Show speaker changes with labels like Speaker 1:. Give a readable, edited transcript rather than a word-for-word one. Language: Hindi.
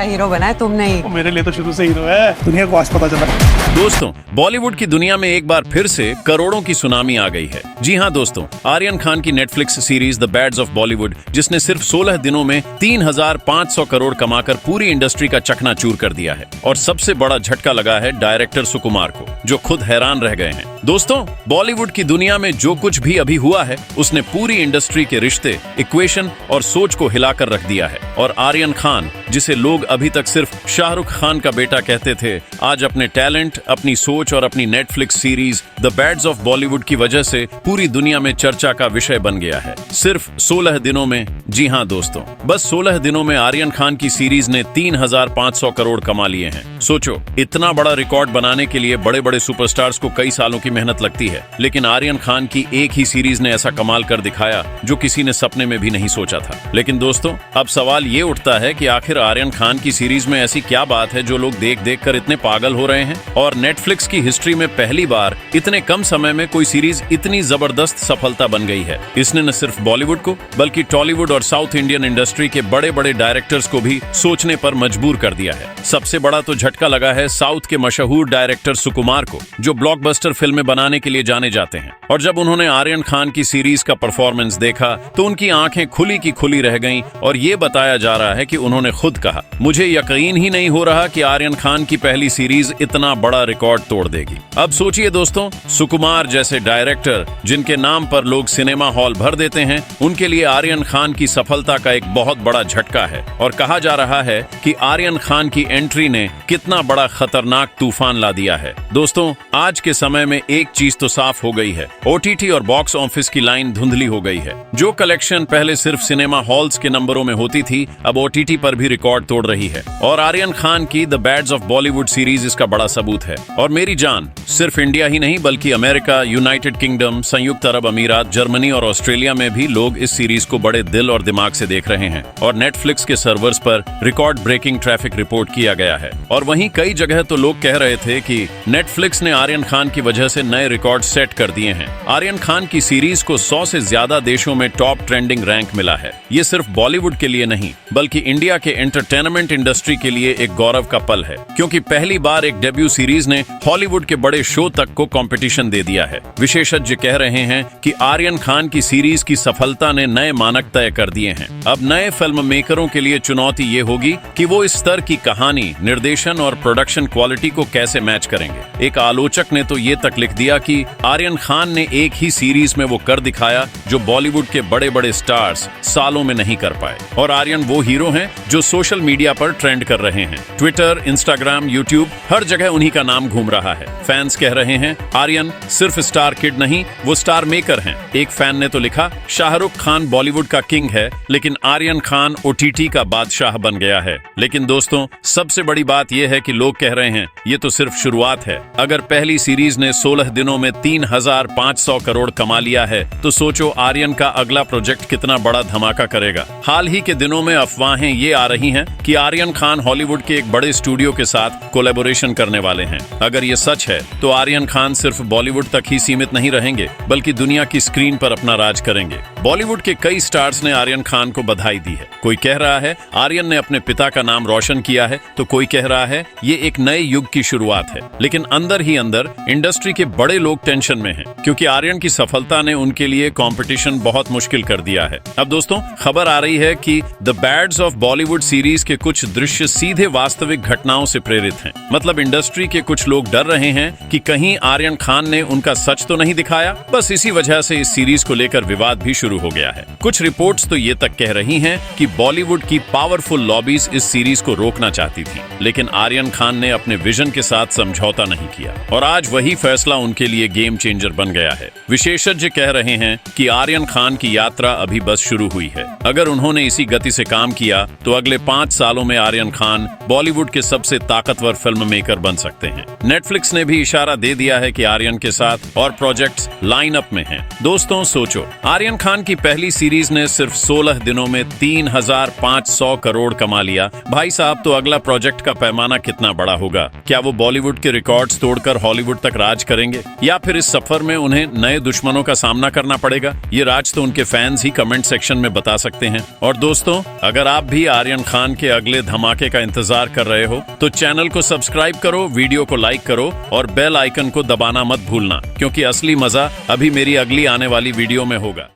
Speaker 1: हीरो बना है तुमने ही।
Speaker 2: मेरे लिए तो शुरू से हीरो है, दुनिया को आज पता चला।
Speaker 3: दोस्तों, बॉलीवुड की दुनिया में एक बार फिर से करोड़ों की सुनामी आ गई है। जी हाँ दोस्तों, आर्यन खान की Netflix series the bads of Bollywood, जिसने सिर्फ 16 दिनों में 3,500 करोड़ कमाकर पूरी इंडस्ट्री का चकनाचूर कर दिया है। और सबसे बड़ा झटका लगा है डायरेक्टर सुकुमार को, जो खुद हैरान रह गए हैं। दोस्तों, बॉलीवुड की दुनिया में जो कुछ भी अभी हुआ है, उसने पूरी इंडस्ट्री के रिश्ते, इक्वेशन और सोच को हिलाकर रख दिया है। और आर्यन खान, जिसे लोग अभी तक सिर्फ शाहरुख खान का बेटा कहते थे, आज अपने टैलेंट, अपनी सोच और अपनी Netflix series the bads of Bollywood की वजह से पूरी दुनिया में चर्चा का विषय बन गया है। सिर्फ 16 दिनों में, जी हाँ दोस्तों, बस 16 दिनों में आर्यन खान की सीरीज ने 3,500 करोड़ कमा लिए हैं। सोचो, इतना बड़ा रिकॉर्ड बनाने के लिए बड़े बड़े सुपरस्टार्स को कई सालों की मेहनत लगती है, लेकिन आर्यन खान की एक ही सीरीज ने ऐसा कमाल कर दिखाया जो किसी ने सपने में भी नहीं सोचा था। लेकिन दोस्तों, अब सवाल ये उठता है कि आखिर आर्यन खान की सीरीज में ऐसी क्या बात है जो लोग देख देख कर इतने पागल हो रहे हैं। और नेटफ्लिक्स की हिस्ट्री में पहली बार इतने कम समय में कोई सीरीज इतनी जबरदस्त सफलता बन गई है। इसने न सिर्फ बॉलीवुड को, बल्कि टॉलीवुड और साउथ इंडियन इंडस्ट्री के बड़े बड़े डायरेक्टर्स को भी सोचने पर मजबूर कर दिया है। सबसे बड़ा तो झटका लगा है साउथ के मशहूर डायरेक्टर सुकुमार को, जो ब्लॉकबस्टर फिल्में बनाने के लिए जाने जाते हैं। और जब उन्होंने आर्यन खान की सीरीज का परफॉर्मेंस देखा तो उनकी आंखें खुली की खुली रह गईं। और ये बताया जा रहा है कि उन्होंने खुद कहा, मुझे यकीन ही नहीं हो रहा कि आर्यन खान की पहली सीरीज इतना बड़ा रिकॉर्ड तोड़ देगी। अब सोचिए दोस्तों, सुकुमार जैसे डायरेक्टर, जिनके नाम पर लोग सिनेमा हॉल भर देते हैं, उनके लिए आर्यन खान की सफलता का एक बहुत बड़ा झटका है। और कहा जा रहा है कि आर्यन खान की एंट्री ने कितना बड़ा खतरनाक तूफान ला दिया है। दोस्तों, आज के समय में एक चीज तो साफ हो गई है, ओटीटी और बॉक्स ऑफिस की लाइन धुंधली हो गई है। जो कलेक्शन पहले सिर्फ सिनेमा हॉल्स के नंबरों में होती थी, अब ओटीटी पर भी रिकॉर्ड तोड़ रही है। और आर्यन खान की the bads of Bollywood series इसका बड़ा सबूत है। और मेरी जान, सिर्फ इंडिया ही नहीं बल्कि अमेरिका, यूनाइटेड किंगडम, संयुक्त अरब अमीरात, जर्मनी और ऑस्ट्रेलिया में भी लोग इस सीरीज को बड़े दिल और दिमाग से देख रहे हैं। और नेटफ्लिक्स के सर्वर्स पर रिकॉर्ड ब्रेकिंग ट्रैफिक रिपोर्ट किया गया है। और वहीं कई जगह तो लोग कह रहे थे कि नेटफ्लिक्स ने आर्यन खान की वजह से नए रिकॉर्ड सेट कर दिए हैं। आर्यन खान की सीरीज को 100 से ज्यादा देशों में टॉप ट्रेंडिंग रैंक मिला है। ये सिर्फ बॉलीवुड के लिए नहीं, बल्कि इंडिया के एंटरटेनमेंट इंडस्ट्री के लिए एक गौरव का पल है, क्योंकि पहली बार एक डेब्यू सीरीज ने हॉलीवुड के बड़े शो तक को कंपटीशन दे दिया है। विशेषज्ञ कह रहे हैं कि आर्यन खान की सीरीज की सफलता ने नए मानक तय कर दिए हैं। अब नए फिल्म मेकरों के लिए चुनौती ये होगी कि वो इस स्तर की कहानी, निर्देशन और प्रोडक्शन क्वालिटी को कैसे मैच करेंगे। एक आलोचक ने तो ये तक लिख दिया कि आर्यन खान ने एक ही सीरीज में वो कर दिखाया जो बॉलीवुड के बड़े बड़े स्टार्स सालों में नहीं कर पाए। और आर्यन वो हीरो हैं जो सोशल मीडिया पर ट्रेंड कर रहे हैं। ट्विटर, इंस्टाग्राम, यूट्यूब, हर जगह उन्हीं का नाम घूम रहा है। फैंस कह रहे हैं, आर्यन सिर्फ स्टार किड नहीं, वो स्टार मेकर हैं। एक फैन ने तो लिखा, शाहरुख खान बॉलीवुड का किंग है, लेकिन आर्यन खान ओटीटी का बादशाह बन गया है। लेकिन दोस्तों, सबसे बड़ी बात यह है कि लोग कह रहे हैं, ये तो सिर्फ शुरुआत है। अगर पहली सीरीज ने 16 दिनों में 3,500 करोड़ कमा लिया है, तो सोचो आर्यन का अगला प्रोजेक्ट कितना बड़ा धमाका करेगा। हाल ही के दिनों में अफवाहें ये आ रही हैं कि आर्यन खान हॉलीवुड के एक बड़े स्टूडियो के साथ कोलैबोरेशन करने वाले हैं। अगर ये सच है तो आर्यन खान सिर्फ बॉलीवुड तक ही सीमित नहीं रहेंगे, बल्कि दुनिया की स्क्रीन पर अपना राज करेंगे। बॉलीवुड के कई स्टार्स ने आर्यन खान को बधाई दी है। कोई कह रहा है आर्यन ने अपने पिता का नाम रोशन किया है, तो कोई कह रहा है ये एक नए युग की शुरुआत है। लेकिन अंदर ही अंदर इंडस्ट्री के बड़े लोग टेंशन में हैं, क्योंकि आर्यन की सफलता ने उनके लिए कंपटीशन बहुत मुश्किल कर दिया है। अब दोस्तों, खबर आ रही है कि the bads of Bollywood series के कुछ दृश्य सीधे वास्तविक घटनाओं से प्रेरित हैं। मतलब इंडस्ट्री के कुछ लोग डर रहे हैं कि कहीं आर्यन खान ने उनका सच तो नहीं दिखाया। बस इसी वजह से इस सीरीज को लेकर विवाद भी शुरू हो गया है। कुछ रिपोर्ट्स तो ये तक कह रही हैं कि बॉलीवुड की पावरफुल लॉबीज इस सीरीज को रोकना चाहती थी, लेकिन आर्यन खान ने अपने विजन के साथ समझौता नहीं किया। और आज वही फैसला उनके लिए गेम चेंजर बन गया है। विशेषज्ञ कह रहे हैं कि आर्यन खान की यात्रा अभी बस शुरू हुई है। अगर उन्होंने इसी गति से काम किया तो अगले 5 सालों में आर्यन खान बॉलीवुड के सबसे ताकतवर फिल्म मेकर बन सकते हैं। नेटफ्लिक्स ने भी इशारा दे दिया है कि आर्यन के साथ और प्रोजेक्ट्स लाइन अप में हैं। दोस्तों सोचो, आर्यन खान की पहली सीरीज ने सिर्फ 16 दिनों में 3,500 करोड़ कमा लिया। भाई साहब, तो अगला प्रोजेक्ट का पैमाना कितना बड़ा होगा? क्या वो बॉलीवुड के रिकॉर्ड्स तोड़कर हॉलीवुड तक राज करेंगे? करेंगे, या फिर इस सफर में उन्हें नए दुश्मनों का सामना करना पड़ेगा? ये राज तो उनके फैंस ही कमेंट सेक्शन में बता सकते हैं। और दोस्तों, अगर आप भी आर्यन खान के अगले धमाके का इंतजार कर रहे हो तो चैनल को सब्सक्राइब करो, वीडियो को लाइक करो और बेल आइकन को दबाना मत भूलना, क्योंकि असली मजा अभी मेरी अगली आने वाली वीडियो में होगा।